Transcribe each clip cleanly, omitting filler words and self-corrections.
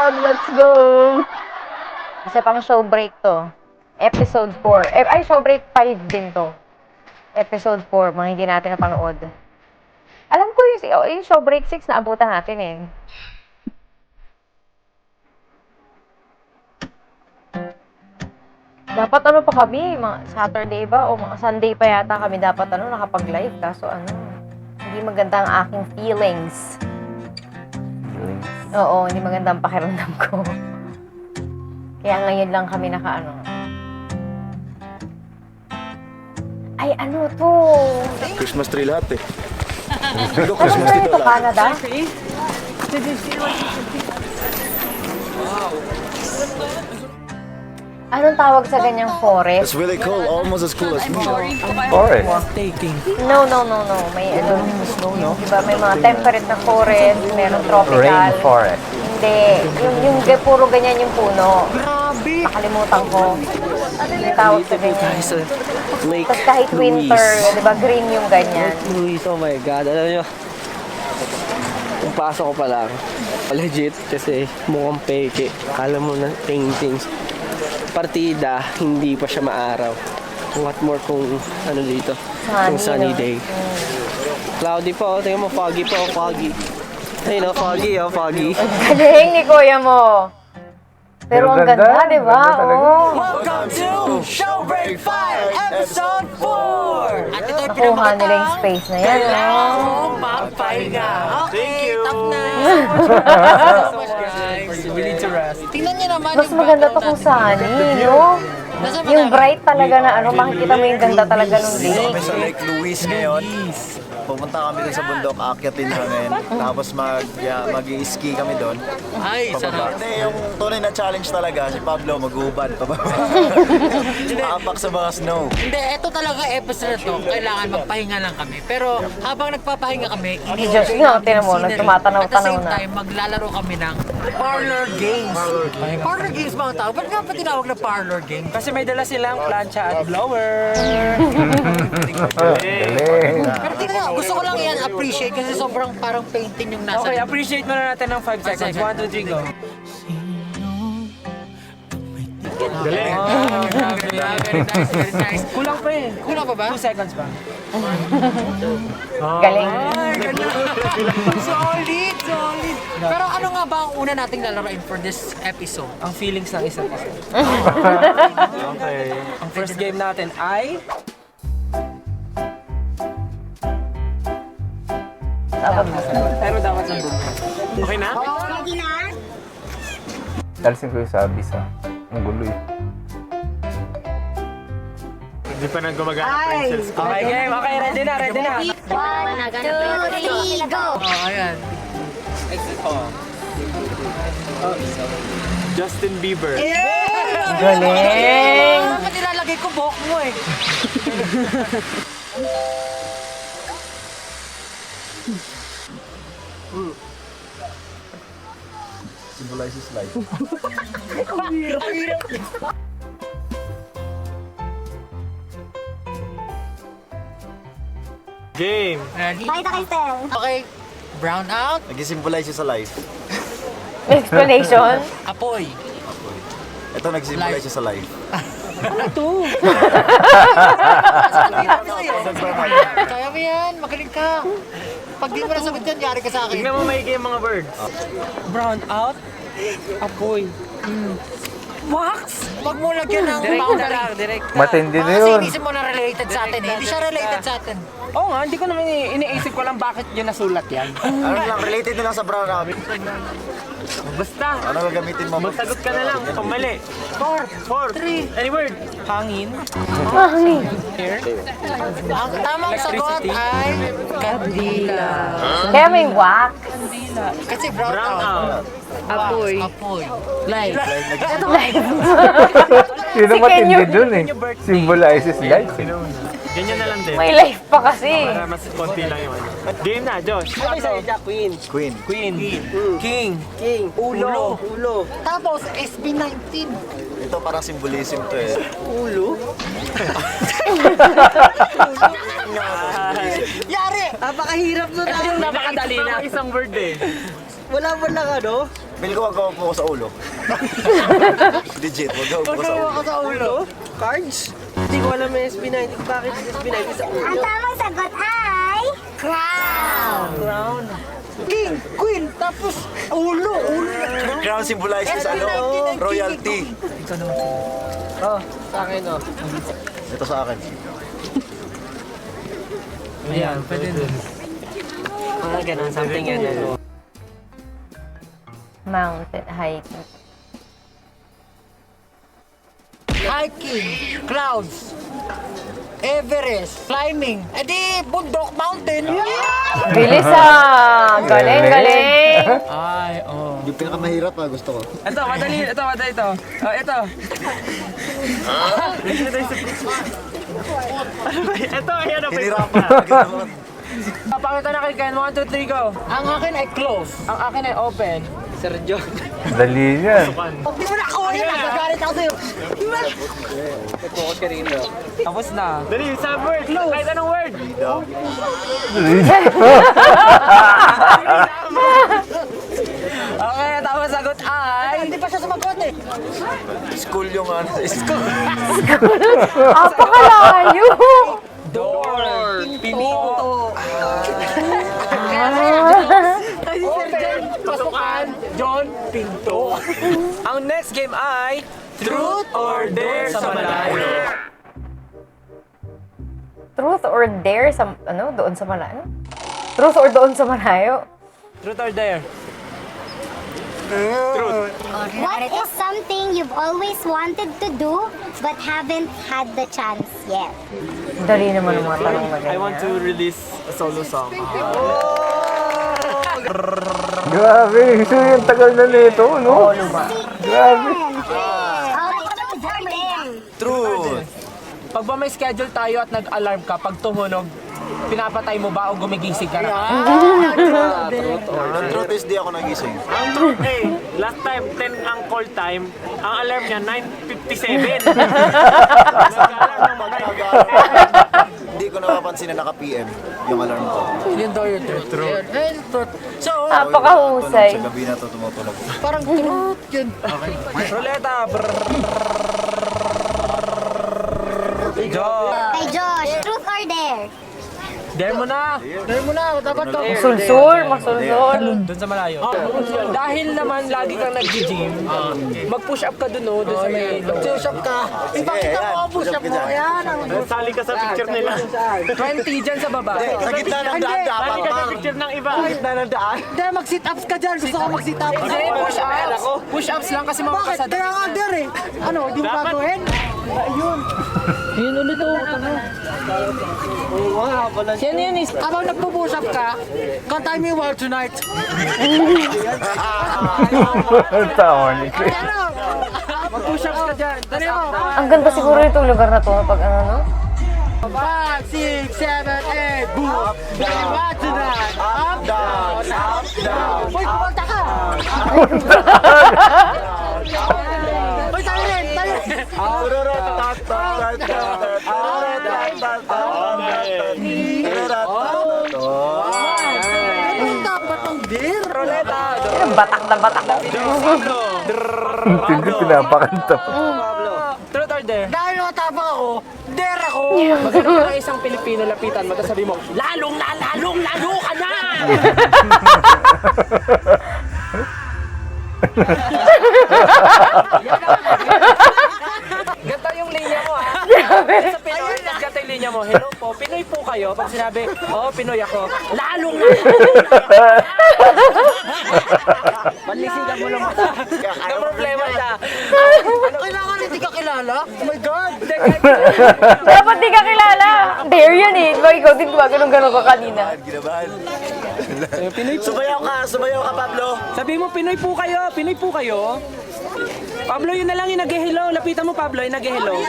episode. Let's go! Kasi pang show break to. Episode 4. Show break 5 din to. Episode 4, mga hindi natin napanood. Alam ko yung show break 6 na abutan natin eh. Dapat ano pa kami, mga Saturday ba o mga Sunday pa yata kami dapat nakapag-live. Kaso hindi maganda ang aking feelings. Oo, hindi maganda ang pakiramdam ko. Kaya ngayon lang kami Ay, ano to? Christmas tree lahat eh. Ano ba ito, Canada? Anong tawag sa ganyang forest? It's really cool, almost as cool as me. Forest. No. May snow, no? Diba, may mga temperate na forest, meron tropical. Rainforest. Hindi. Yung puro ganyan yung puno. Grabe! Nakalimutan ko. Yung tawag sa ganyan. Lake Tapos kahit winter, di ba, green yung ganyan. Luis, oh my God. Alam nyo, kung pasok ko pa lang, legit, kasi mukhang peke. Alam mo na, paintings. Partida, hindi pa siya maaraw. What more kung ano dito, kung sunny day. Cloudy pa, oh. Tingnan mo, foggy pa, oh, foggy. Ayun, oh, foggy, oh, foggy. Galing ni kuya mo. Pero ang ganda, di ba? Oh. Welcome to Showbreak 5 Episode 4! At ito'y Nakuha nila yung space na yan, no? magpahinga. Thank you. Top na. So much, guys. We need to rest. Tingnan niyo naman Mas maganda to kung sunny, no? Yung bright talaga na makikita mo yung ganda talaga ng Kami lake. sa Lake Louise ngayon. Pupunta kami dun sa bundok, aakyat din namin. Tapos mag-i-ski kami doon. Ay, Pababa. sarap. Hindi, yung tunay na challenge talaga, si Pablo mag-uubad pababa. Apak sa mga snow. Hindi, ito talaga episode na to. Kailangan magpahinga lang kami. Pero habang nagpapahinga kami, Ay, Diyos nga, tinan mo, nagtumatanaw-tanaw At the same na. time, maglalaro kami ng parlor games. Parlor games mga tao. Ba't nga pa tinawag na parlor games? Kasi may dala silang plancha at blower. Galing. Pero tingnan nyo, gusto ko lang yan appreciate kasi sobrang parang painting yung nasa. Okay, appreciate muna natin ng 5 seconds. 1, 2, 3, go. Galing. Very nice, very nice. Kulang pa eh. Kulang pa ba? 2 seconds pa. Galing. Solid, solid. Pero ano nga ba ang una nating lalaroin for this episode? Ang feelings ng isa't isa. Ang first game natin ay... Pero dapat sa book. Okay na? Dalisin ko yung sa visa. Ang gulo eh. Hindi pa nang gumagana princess ko. Okay, game. Okay, ready na, ready na. 1, 2, 3, go! Oh, ayan. Justin Bieber. Galing. Bakit nilalagay ko buhok mo eh? Symbolizes life. Game. Ready? Pakita kay Stel. Okay. Brown out. Nag-symbolize sa life. Explanation. Apoy. Ito nag-symbolize sa life. Kaya mo yan. Magaling ka. Pag di mo nasagot yan, yari ka sa akin. Tignan mo maigi yung mga words. Brown out. Apoy. Wax! Wag mo lagyan ng boundary. Direct. Matindi na Kasi yun. inisip mo na related sa atin eh. Hindi siya related sa atin. Oo nga, hindi ko naman iniisip ko lang bakit yun nasulat yan. Ano lang, related na lang sa brown rabbit. Basta. Ano gagamitin mo? Magsagot ka na lang kung mali. 4, 3, any word. Hangin. Air. Ang tamang sagot ay kandila. Kaya may wax. Kasi brown Brown out. out. Apoy. Apoy. Light. Yun ang matindi dun eh. Symbolizes life eh. Ganyan na lang din. May life pa kasi. Para mas konti lang yung ano. Game na, Josh. Ano sa Jack? Queen. Queen. Queen. King. King. Ulo. Ulo. Tapos SB19. Ito parang symbolism to eh. Ulo. Yari! Napakahirap nun. Napakadali na. Isang word eh. Wala mo lang ano? Bili ko wag po ko sa ulo. Legit, wag po ko sa ulo. Ako sa ulo? Cards? Hindi ko alam yung SB90. Bakit SB90 sa ulo? Ang tamang sagot ay crown. Crown. King, queen, tapos ulo. Crown symbolizes royalty. Oh, sa akin oh. Ito sa akin. Ayan, pwede din. Ganun, something yan. Mountain hiking. Hiking, clouds, Everest, climbing, edi bundok, mountain. Bilis ah! Galing, galing! Ay, oh. Yung pinakamahirap gusto ko. Ito, madali ito. Oh, ito. Ito, ayan o. Hinirapan. Pakita na kay Ken. 1, 2, 3, go. Ang akin ay close. Ang akin ay open. Sir John. Dali yan. Di mo na ako yun, nagagalit ako sa'yo. Focus ka rito. Tapos na. Dali, some word. Kahit anong word. Okay, tapos sagot ay... Hindi pa siya sumagot eh. School yung school. Apakalayo! Door. Pinto. Ay, si Sir John. Pasukan. John. Pinto. Ang next game ay... Truth or Dare sa Malayo. Truth or dare sa, doon sa malayo? Truth or doon sa malayo? Truth or Dare? What is something you've always wanted to do but haven't had the chance yet? Dali naman ang mga tanong na I want to ganyan. release a solo song. Grabe, so yung tagal na nito, no? Grabe. Truth. Pag ba may schedule tayo at nag-alarm ka, pag tumunog, pinapatay mo ba o gumigising ka na? The truth is di ako nagising. Ang truth last time 10 ang call time, ang alarm niya 9:57. Hindi ko napapansin na naka-PM yung alarm ko. Yun daw yung truth. Yun, truth. So, Napakahusay. Sa gabi na to tumutunog. parang truth yun. Ruleta! Joke! Kay Josh, truth or dare? Dare mo na! Dahil mo na, dapat to. Masulsol, masulsol. Doon sa malayo. Dahil naman lagi kang nag-gym, mag-push up ka doon, doon sa may... Push up ka. Ipakita mo ang push up mo. Ayan. Sali ka sa picture nila. 20 dyan sa baba. Sa gitna ng daan dapat. Sali ka sa picture ng iba. Hindi, mag-sit ups ka dyan. Gusto ko mag-sit ups. Hindi, push ups. Push ups lang kasi Bakit? makakasada. Kaya nga dare eh. Ano, di mo gagawin? Yun ulit o. Yan yan is. Habang nagpo-push up ka, kantahin mo yung World Tonight. Tawa ni Chris. Ano? Mag-push ups ka dyan. Dali mo. Ang ganda siguro itong lugar na to pag no? 5, 6, 7, 8, boom! Dali World Tonight. Up, down, up, down. Uy, kumanta ka! Uy, tayo rin, tayo rin. Ano dapat ang dear? Ruleta! Batak na batak. Hindi pinapakanta pa. Truth or dare? Dahil matapang ako, dare ako! Maghanap ka ng isang Pilipino lapitan, magkasabi mo, lalo ka na! Ganto yung linya mo ha. Sa Pinoy, ganto yung linya mo. Hello po, Pinoy po kayo. Pag sinabi, oo, Pinoy ako. Lalong na! Panlisigan mo lang mata. Na problema siya. Kailangan hindi ka kilala? Oh my God! Dapat di ka kilala. Dare yan eh. Diba ikaw din gumagano'n ka kanina. Ginabahan. Pinoy po. Sumayaw ka Pablo. Sabi mo, Pinoy po kayo. Pinoy po kayo. Pablo, yun na lang yung nag-hello. Lapitan mo, Pablo, yung nag-hello.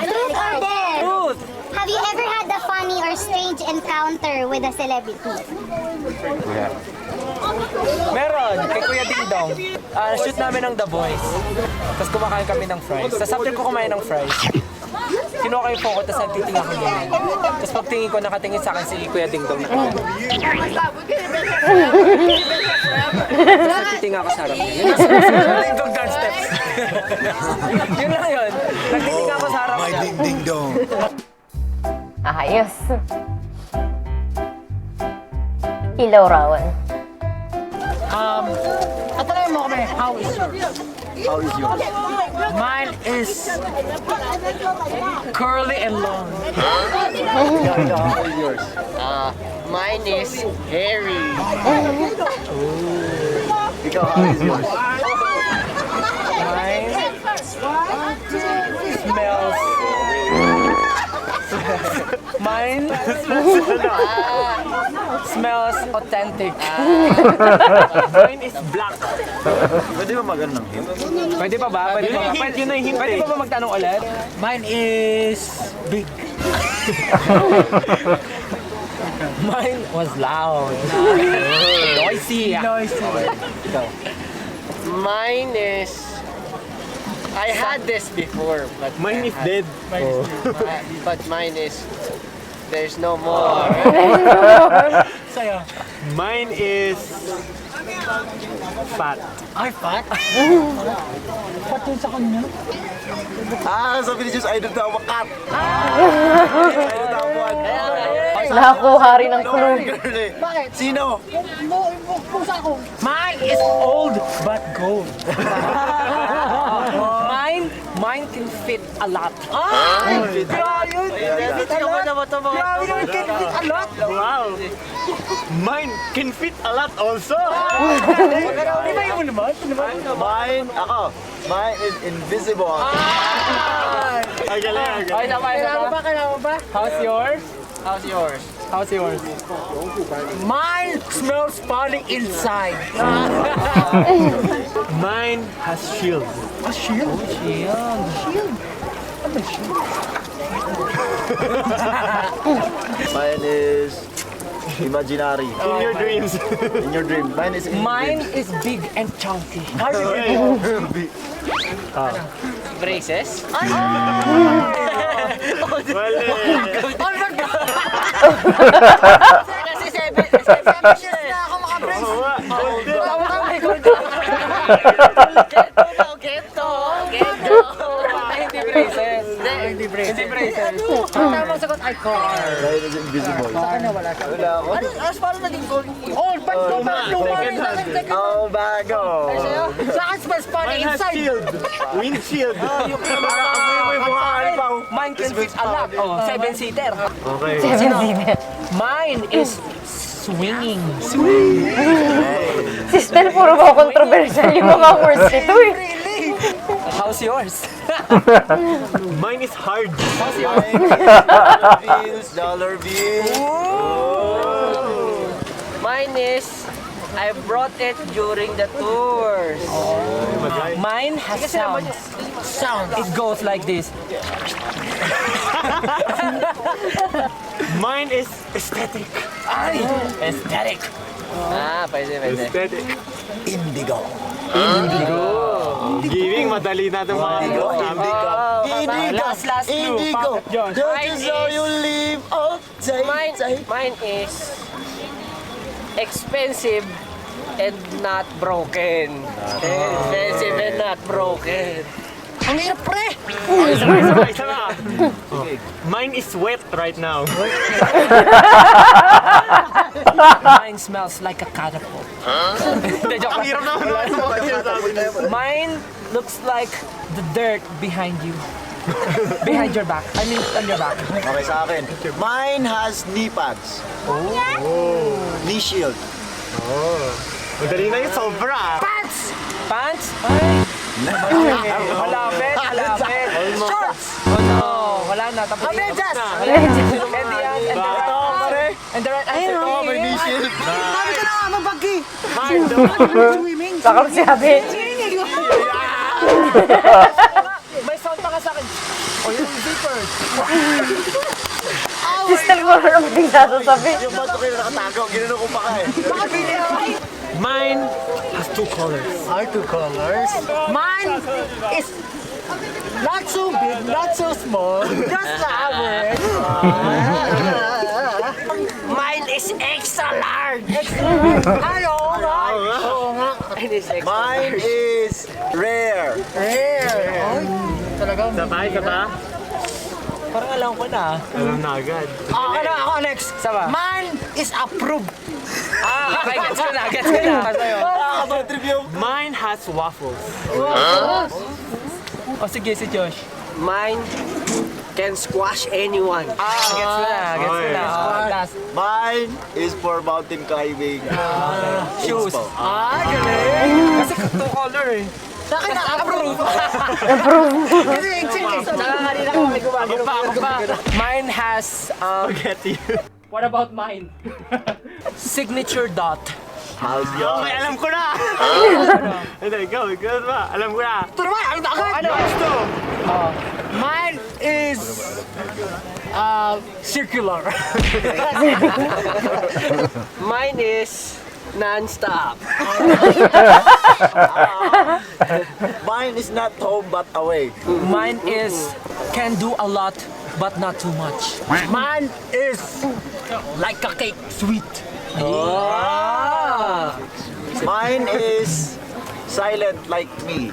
Truth or dare? Truth! Have you ever had a funny or strange encounter with a celebrity? Yeah. Meron, kay Kuya Ding Dong. Shoot namin ng The Boys. Tapos kumakain kami ng fries. Tapos after ko kumain ng fries, kinuha ko yung phone ko, tapos nagtitingin ako ganyan. Tapos pagtingin ko, nakatingin sa akin si Kuya Ding Dong. Tapos nagtitingin ako sa harap niya. Ding Dong dance steps. Yun lang yun. Nagtitingin ako sa harap My niya. ding-ding-dong. Ayos. Ilaw rawan. Atanay mo kami, how is yours? How is yours? Mine is curly and long. How is yours? Mine is hairy. Ikaw, how is yours? Mine smells. Mine smells authentic. Mine is black. Pwede ba magano ng hint? Pwede pa ba? Pwede pa ba? Pwede, Yun na yung hint pwede eh. pa ba magtanong ulit? Mine is big. Mine was loud. Noisy. Mine is... I had this before, but Mine is dead. but mine is... There's no more. Mine is fat. Ay, fat? Sabi ni Diyos, I don't have a cat. I don't have one. Nakakuha rin ng clue. Girl eh. Sino? Mine is old but gold. Mine can fit a lot. Grabe! Grabe naman can fit a lot. Wow! Mine can fit a lot also. Di ba yun naman? Mine, ako. Mine is invisible. Ang galing, ang galing. Kailangan mo ba? How's yours? How's yours? How's yours? Mine smells funny inside. Mine has shield. Mine is imaginary. In your dreams. In your dream. Mine is in Mine is big and chunky. Braces? Kasi 7 years na ako makabrace. Ghetto. Hindi braces. Tamang sagot ay car. Mine is invisible. Wala ako. As parang naging gold. Oh, ba't ko ba? Oh, bago. Sa akin smells funny Mine has inside. shield. Windshield. May buhaan pa. Mine can fit a lot. Oh, 7-seater. Okay. Mine is swinging. Sister, puro ba controversial yung mga words nito eh. How's yours? Mine is hard. Dollar bills. Mine is, I brought it during the tours. Mine has sound. It goes like this. Mine is aesthetic. Aesthetic. Pwede. Aesthetic. Indigo. Giving, madali na itong mga Indigo. Last clue. Indigo. Josh. That is how you live all day. Mine is expensive and not broken. Expensive and not broken. Ang hirap pre! Isa na. Mine is wet right now. Mine smells like a catapult. Hindi, joke Ang hirap lang. naman. Mine looks like the dirt behind you. Behind your back. I mean, on your back. Okay, sa akin. Mine has knee pads. Knee shield. Madali na yung sobra. Pants! Ay! Malapit. Shorts! Oh no, wala na. Tapos Avengers! And the and the right answer May knee is... shield. Sabi ka na, mabagi! Sakap sabi. May sound pa ka sa akin. O yung zippers. Sister, puro nang bigla sasabi. Yung bato kayo nakatago, ginano ko pa ka eh. Baka Mine has two colors. Are two colors. Mine is not so big, not so small, just average. Mine is extra large. Ay, oo nga. Oo nga. Mine is extra Mine is rare. Rare. Ay, talagang... Isa pa? Parang alam ko na. Alam na agad. Ako next. Sama. Mine is approved. Okay, gets ko na. Mine has waffles. O sige, si Josh. Mine can squash anyone. Gets ko na. Okay. Last. Mine is for mountain climbing. Shoes. Inspo. Galing. Kasi two color eh. Sa akin na approve. Kasi exciting. Saka kanina ko may gumagano Pa. Mine has Forget you. what about mine? Signature dot. How's yours? Okay, alam ko na! Hindi, ikaw ba? Alam ko na. Ito naman, ano agad? Ano? Gusto! Mine is circular. Mine is non-stop. Mine is not home but away. Mine is can do a lot but not too much. Mine is like a cake, sweet. Mine is silent like me.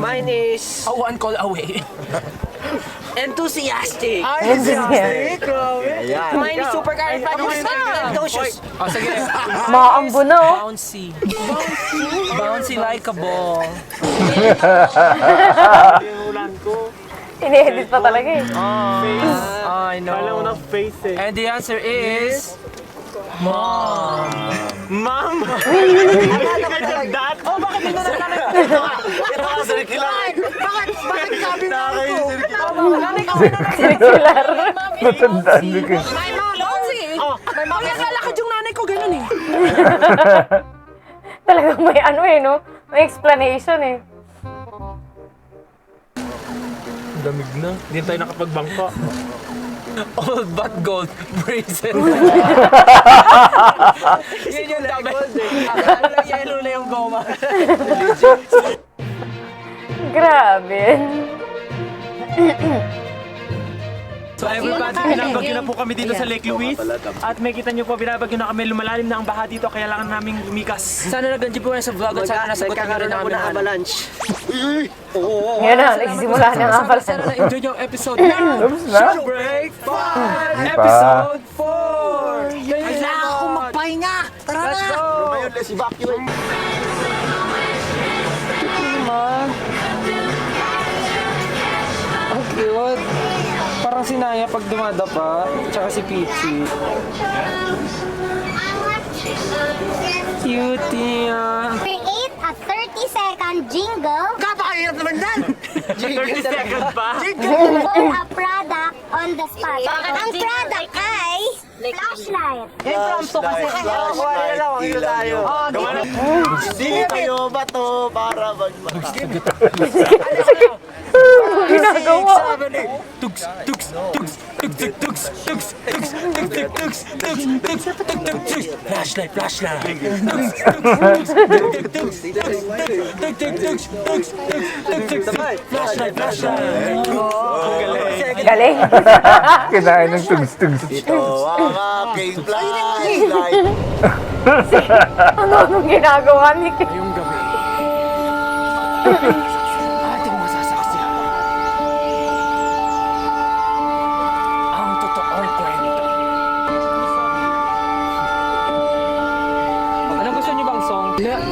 Mine is One call away. enthusiastic. Ay, enthusiastic. Ayan. Mine is super charismatic. Oh, sige. Maambo na, oh. Bouncy. Bouncy like a ball. Yung ulan ko. Ini-edit pa talaga eh. Face. I Kala mo know. na face eh. And the answer is Mom. Ma'am! That? Oh, bakit hindi na nanay ko? Ito ka circular. Bakit sabi mo Nakakayo ito? circular. Nanay ko na Circular. Matandaan ko kayo. May mom, Bouncy. Oh, may mom. Kaya lalakad yung nanay ko, ganun eh. Talagang may ano eh, no? May explanation eh. Damig na. Hindi tayo nakapagbangka. Old but gold bracelet. Yun yung dami. Ano lang yellow na yung goma. Grabe. So everybody, binabagyo na po kami dito sa Lake Louise. At may kita nyo po, binabagyo na kami, lumalalim na ang baha dito, kaya kailangan naming lumikas. Sana nag-enjoy po kayo sa vlog at sana nasagot nyo rin ang aming mga avalanche. Yan na, nagsisimula na nga pala. Sana na-enjoy yung episode na Tapos na? Break 5! Di pa. Episode 4! Kailangan akong magpahinga! Tara Let's na! go! Ngayon, let's evacuate. Ang cute! Parang si Naya pag dumadapa, tsaka si Peachy. Cutie ah! Create a 30-second jingle Kapakahirap naman yan! 30 seconds pa? for a product on the spot. Ang product ay flashlight. Sige kayo ba to para Ginagawa. Tugs, tugs, tugs, tugs, tugs, tugs, tugs, tugs, tugs, tugs, tugs, tugs, tugs, tugs, tugs, tugs. Flashlight, flashlight. Tugs, tugs, tugs, tugs, tugs, tugs, tugs, tugs, tugs, tugs, tugs, flashlight, flashlight. Galing. Kinain ng tugs-tugs. Ito ang aking flashlight. Anong ginagawa ni Kim? Yung gabi. Ating masasaksihan. Ang totoong kwento. Anong gusto niyo bang song?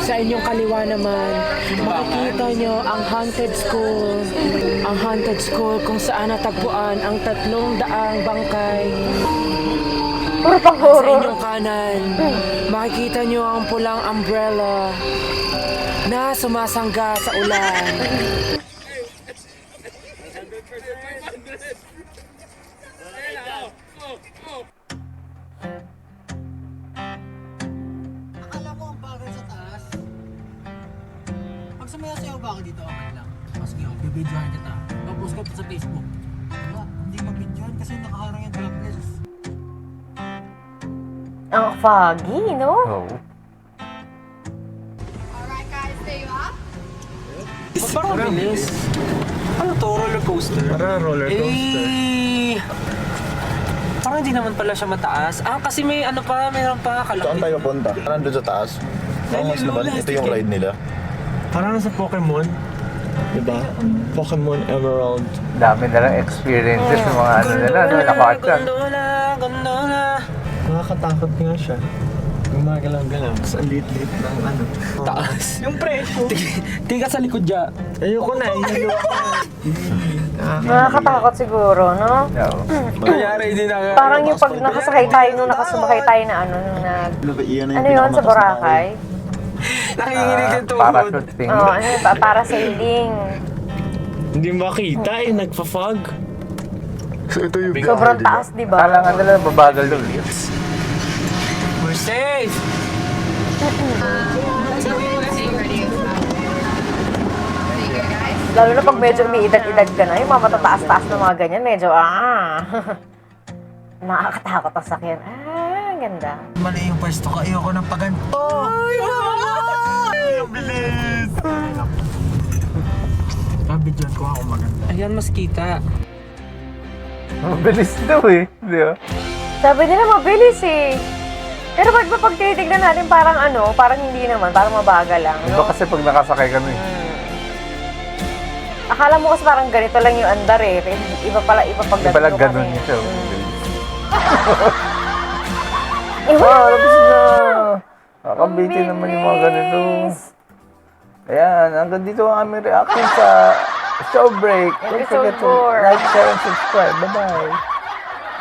Sa inyong kaliwa naman, makikita nyo ang haunted school. Ang haunted school kung saan natagpuan ang 300 bangkay. Puro pang Sa horror. inyong kanan, makikita nyo ang pulang umbrella na sumasangga sa ulan. Akala ko ang bagal sa taas. Pag sumayasayaw ba ako dito, okay lang. Sige, bibidyohan kita. Tapos ko sa Facebook. Diba? Hindi mabidyohan kasi nakaharang yung droplets. Ang foggy, no? Oo. Ba't parang mabilis? Ano to? Roller coaster? Para roller coaster. Eh, parang hindi naman pala siya mataas. Ah, kasi may ano pa, mayroon pa Saan kalaki. tayo punta? Nandun sa taas. Mas naman, ito yung ride nila. Parang sa Pokemon. Diba? Pokemon Emerald. Dami na lang experiences ng mga ano nila, no? Nakakatsan. Gondola. Nakakatakot nga siya. Gumagalaw-galaw. Tapos ang liit-liit ng ano. Taas. Yung presyo. Tingka sa likod dya. Ayoko na. Ihilo ko na. Nakakatakot siguro, no? Kanyari, hindi na. Parang yung pag nakasakay tayo nung nakasumakay tayo na ano, nung nag... Ano yun, sa Boracay? Nakikinig yung tuhod. Parachute thing. Oo, ano yun, para sailing. Hindi makita eh. Nagpa-fog. Sobrang taas, di ba? Kailangan nila babagal doon. We're safe! Lalo na pag medyo umiidag-idag ka na, yung mga matataas-taas na mga ganyan, medyo nakakatakot ang sakyan. Ganda. Mali yung pwesto ko. Ayoko ng paganto. Ang bilis! Kabidyan ko ako maganda. Ayan, mas kita. Mabilis daw eh. Di ba? Sabi nila mabilis eh. Pero ba't ba pag tinitignan natin parang ano, parang hindi naman, parang mabagal lang, Iba no? kasi pag nakasakay kami. Akala mo kasi parang ganito lang yung andar eh. Iba pala, iba pag Iba lang nandito ganun kami. yun siya. Wala Labas na! Nakabitin naman yung mga ganito. Ayan, hanggang dito ang aming reaction sa show break. Don't Episode forget to 4. like, share, and subscribe. Bye-bye!